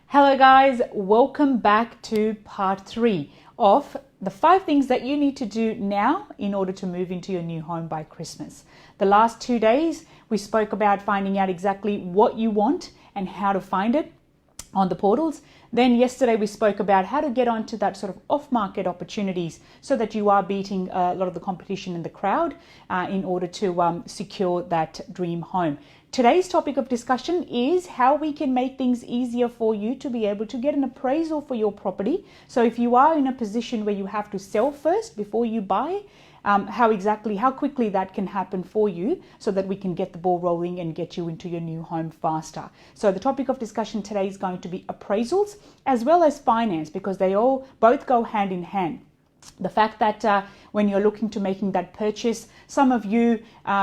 Hello guys, welcome back to part 3 of the 5 things that you need to do now in order to move into your new home by Christmas. The last 2 days we spoke about finding out exactly what you want and how to find it on the portals. Then yesterday we spoke about how to get onto that sort of off-market opportunities so that you are beating a lot of the competition in the crowd in order to secure that dream home. Today's topic of discussion is how we can make things easier for you to be able to get an appraisal for your property. So if you are in a position where you have to sell first before you buy, how quickly that can happen for you so that we can get the ball rolling and get you into your new home faster. So the topic of discussion today is going to be appraisals as well as finance, because they both go hand in hand. The fact that when you're looking to making that purchase, some of you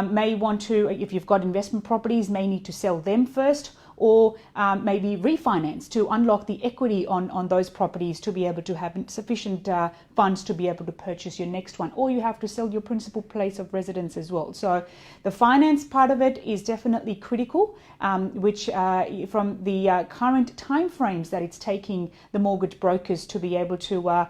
may want to, if you've got investment properties, may need to sell them first, or maybe refinance to unlock the equity on those properties to be able to have sufficient funds to be able to purchase your next one, or you have to sell your principal place of residence as well. So the finance part of it is definitely critical, which from the current timeframes that it's taking the mortgage brokers to be able to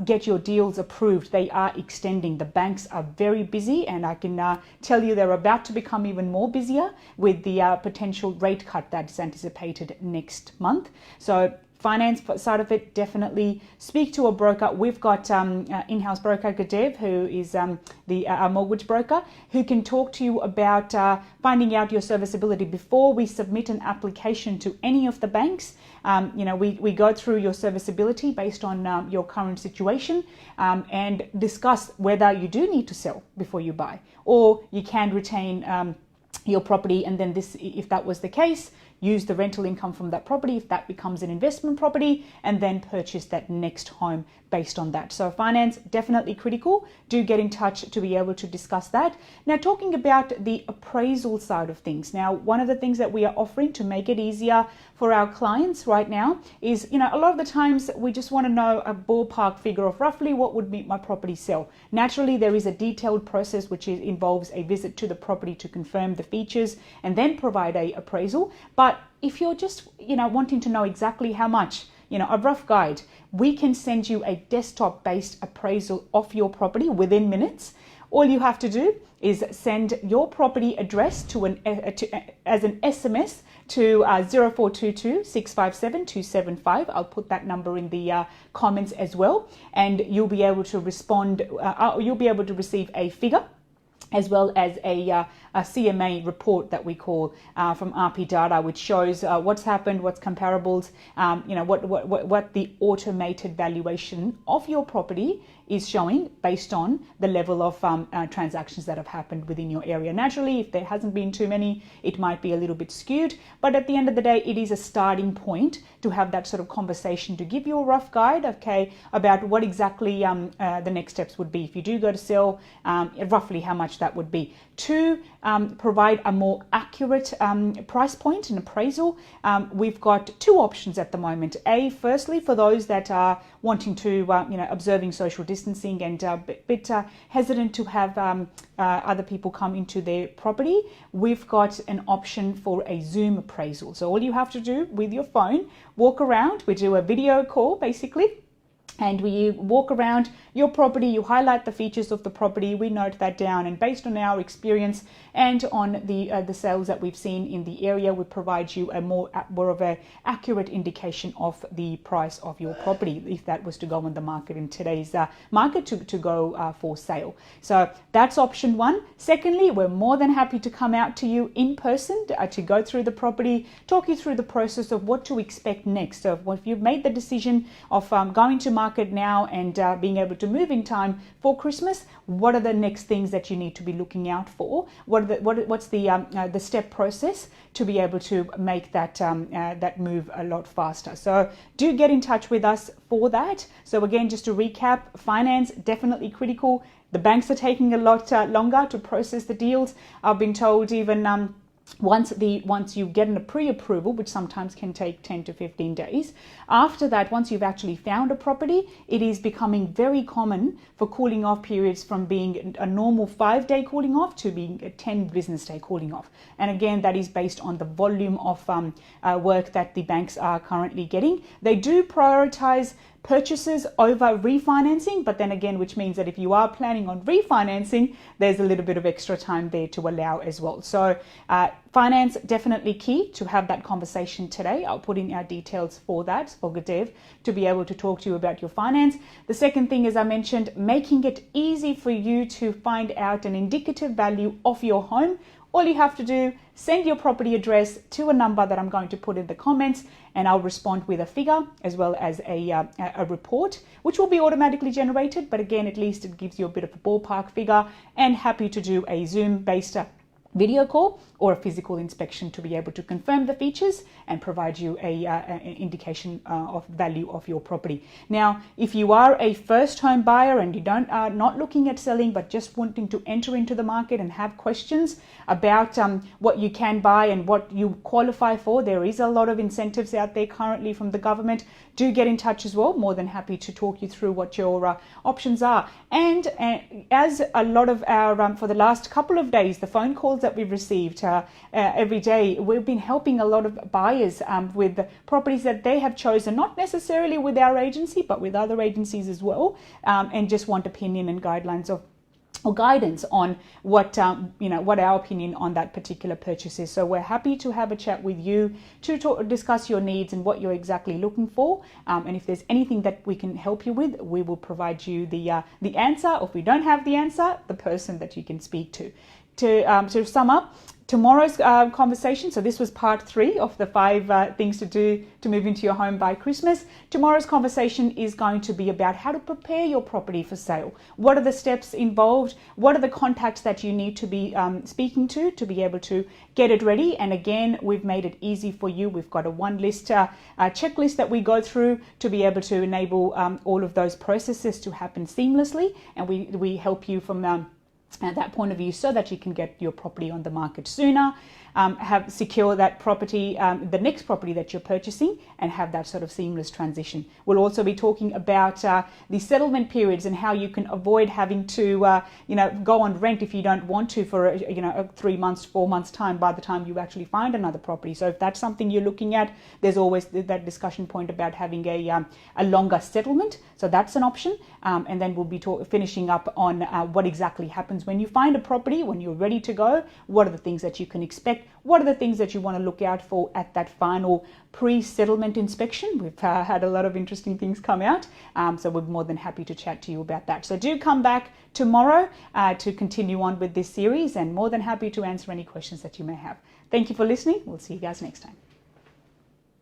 get your deals approved, they are extending. The banks are very busy, and I can tell you they're about to become even more busier with the potential rate cut that's anticipated next month. So finance side of it, definitely speak to a broker. We've got in-house broker Gadev, who is our mortgage broker, who can talk to you about finding out your serviceability before we submit an application to any of the banks. We go through your serviceability based on your current situation and discuss whether you do need to sell before you buy, or you can retain your property, and then if that was the case, use the rental income from that property if that becomes an investment property, and then purchase that next home based on that. So finance, definitely critical. Do get in touch to be able to discuss that. Now, talking about the appraisal side of things. Now, one of the things that we are offering to make it easier for our clients right now is, a lot of the times we just want to know a ballpark figure of roughly what would make my property sell. Naturally, there is a detailed process which involves a visit to the property to confirm the features and then provide a appraisal. But if you're just, wanting to know exactly how much, a rough guide, we can send you a desktop-based appraisal of your property within minutes. All you have to do is send your property address as an SMS to 0422 657 275. I'll put that number in the comments as well, and you'll be able to respond. You'll be able to receive a figure, as well as a CMA report that we call from RP Data, which shows what's happened, what's comparables, what the automated valuation of your property is showing based on the level of transactions that have happened within your area. Naturally, if there hasn't been too many, it might be a little bit skewed, but at the end of the day, it is a starting point to have that sort of conversation to give you a rough guide, okay, about what exactly the next steps would be if you do go to sell, roughly how much that would be. To provide a more accurate price point and appraisal, we've got 2 options at the moment. Firstly, for those that are wanting to, observing social distancing and a bit hesitant to have other people come into their property, we've got an option for a Zoom appraisal. So all you have to do with your phone, walk around, we do a video call basically, and we walk around your property, you highlight the features of the property, we note that down, and based on our experience and on the sales that we've seen in the area, we provide you a more of an accurate indication of the price of your property if that was to go on the market in today's market to go for sale. So that's option 1. Secondly, we're more than happy to come out to you in person to go through the property, talk you through the process of what to expect next. So if you've made the decision of going to market now and being able to move in time for Christmas, what are the next things that you need to be looking out for? What's the step process to be able to make that move a lot faster? So do get in touch with us for that. So again, just to recap, finance, definitely critical. The banks are taking a lot longer to process the deals. I've been told even once you get a pre-approval, which sometimes can take 10 to 15 days, after that, once you've actually found a property, it is becoming very common for cooling off periods from being a normal 5-day cooling off to being a 10 business day cooling off. And again, that is based on the volume of work that the banks are currently getting. They do prioritize purchases over refinancing, but then again, which means that if you are planning on refinancing, there's a little bit of extra time there to allow as well. So finance, definitely key to have that conversation today. I'll put in our details for that, for Gadev, to be able to talk to you about your finance. The second thing, as I mentioned, making it easy for you to find out an indicative value of your home. All you have to do, send your property address to a number that I'm going to put in the comments, and I'll respond with a figure as well as a report, which will be automatically generated. But again, at least it gives you a bit of a ballpark figure, and happy to do a Zoom-based video call or a physical inspection to be able to confirm the features and provide you an indication of value of your property. Now, if you are a first home buyer and you are not looking at selling but just wanting to enter into the market and have questions about what you can buy and what you qualify for, there is a lot of incentives out there currently from the government. Do get in touch as well. More than happy to talk you through what your options are. And as a lot of our, for the last couple of days, the phone calls that we've received every day, we've been helping a lot of buyers with properties that they have chosen, not necessarily with our agency, but with other agencies as well, and just want opinion and guidelines or guidance on what what our opinion on that particular purchase is. So we're happy to have a chat with you to discuss your needs and what you're exactly looking for. And if there's anything that we can help you with, we will provide you the answer. Or if we don't have the answer, the person that you can speak to. To sum up, tomorrow's conversation, so this was part 3 of the 5 things to do to move into your home by Christmas. Tomorrow's conversation is going to be about how to prepare your property for sale. What are the steps involved? What are the contacts that you need to be speaking to be able to get it ready? And again, we've made it easy for you. We've got a one-list checklist that we go through to be able to enable all of those processes to happen seamlessly. And we help you from at that point of view so that you can get your property on the market sooner, have secure that property, the next property that you're purchasing, and have that sort of seamless transition. We'll also be talking about the settlement periods and how you can avoid having to go on rent if you don't want to for a 3 months, 4 months time by the time you actually find another property. So if that's something you're looking at, there's always that discussion point about having a longer settlement. So that's an option. And then we'll be finishing up on what exactly happens when you find a property, when you're ready to go. What are the things that you can expect? What are the things that you want to look out for at that final pre-settlement inspection? We've had a lot of interesting things come out, so we're more than happy to chat to you about that. So do come back tomorrow to continue on with this series, and more than happy to answer any questions that you may have. Thank you for listening. We'll see you guys next time.